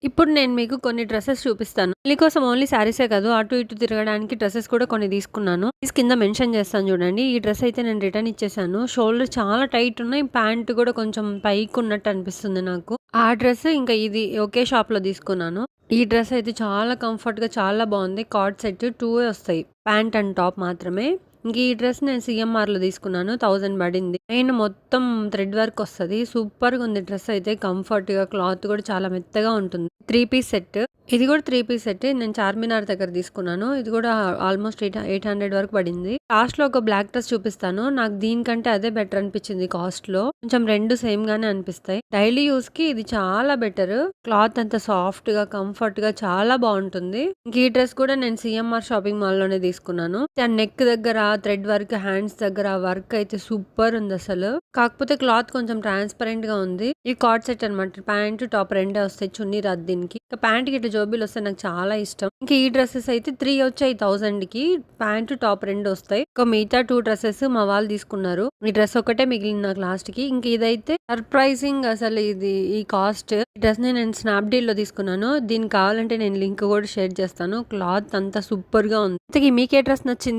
ఇప్పుడు నేను మీకు కొన్ని డ్రెసెస్ చూపిస్తాను. పెళ్లి కోసం ఓన్లీ శారీసే కాదు, అటు ఇటు తిరగడానికి డ్రెసెస్ కూడా కొన్ని తీసుకున్నాను. కింద మెన్షన్ చేస్తాను చూడండి. ఈ డ్రెస్ అయితే నేను రిటర్న్ ఇచ్చేసాను. షోల్డర్ చాలా టైట్ ఉన్నాయి. ప్యాంట్ కూడా కొంచెం పైకి ఉన్నట్టు అనిపిస్తుంది నాకు. ఆ డ్రెస్ ఇంకా ఇది ఒకే షాప్ లో తీసుకున్నాను. ఈ డ్రెస్ అయితే చాలా కంఫర్ట్ గా చాలా బాగుంది. కార్డ్ సెట్ 2 వస్తాయి. ప్యాంట్ అండ్ టాప్ మాత్రమే. ఇంక ఈ డ్రెస్ నేను సిఎంఆర్ లో తీసుకున్నాను. 1000 పడింది. నేను మొత్తం థ్రెడ్ వర్క్ వస్తుంది. సూపర్ గా ఉంది డ్రెస్ అయితే. కంఫర్ట్ గా క్లాత్ కూడా చాలా మెత్తగా ఉంటుంది. 3 పీస్ సెట్. ఇది కూడా 3 పీస్ సెట్. నేను చార్మినార్ దగ్గర తీసుకున్నాను. ఇది కూడా ఆల్మోస్ట్ 800 వరకు పడింది. లాస్ట్ లో ఒక బ్లాక్ డ్రెస్ చూపిస్తాను. నాకు దీనికంటే అదే బెటర్ అనిపించింది కాస్ట్ లో. కొంచెం రెండు సేమ్ గానే అనిపిస్తాయి. డైలీ యూస్ కి ఇది చాలా బెటర్. క్లాత్ అంతా సాఫ్ట్ గా కంఫర్ట్ గా చాలా బాగుంటుంది. ఇంక ఈ డ్రెస్ కూడా నేను సిఎంఆర్ షాపింగ్ మాల్ లోనే తీసుకున్నాను. నెక్ దగ్గర థ్రెడ్ వర్క్, హ్యాండ్స్ దగ్గర వర్క్ అయితే సూపర్ ఉంది అసలు. కాకపోతే క్లాత్ కొంచెం ట్రాన్స్పరెంట్ గా ఉంది. ఈ కార్డ్ సెట్ అనమాట. ప్యాంట్ టాప్ రెండే వస్తాయి. చున్నీ రాదు దీనికి. ఇంకా ప్యాంట్ కి ఇట్లా జోబీలు వస్తాయి. నాకు చాలా ఇష్టం. ఇంకా ఈ డ్రెస్సెస్ అయితే 3 వచ్చాయి 1000 కి. ప్యాంట్ టాప్ రెండు వస్తాయి. ఇంకా మిగతా 2 డ్రెస్సెస్ మా వాళ్ళు తీసుకున్నారు. ఈ డ్రెస్ ఒకటే మిగిలింది నాకు లాస్ట్ కి. ఇంక ఇదైతే సర్ప్రైజింగ్ అసలు. ఇది ఈ కాస్ట్. ఈ డ్రెస్ ని నేను స్నాప్డీల్ లో తీసుకున్నాను. దీనికి కావాలంటే నేను లింక్ కూడా షేర్ చేస్తాను. క్లాత్ అంతా సూపర్ గా ఉంది. ఇంతకీ మీకే డ్రెస్ నచ్చింది?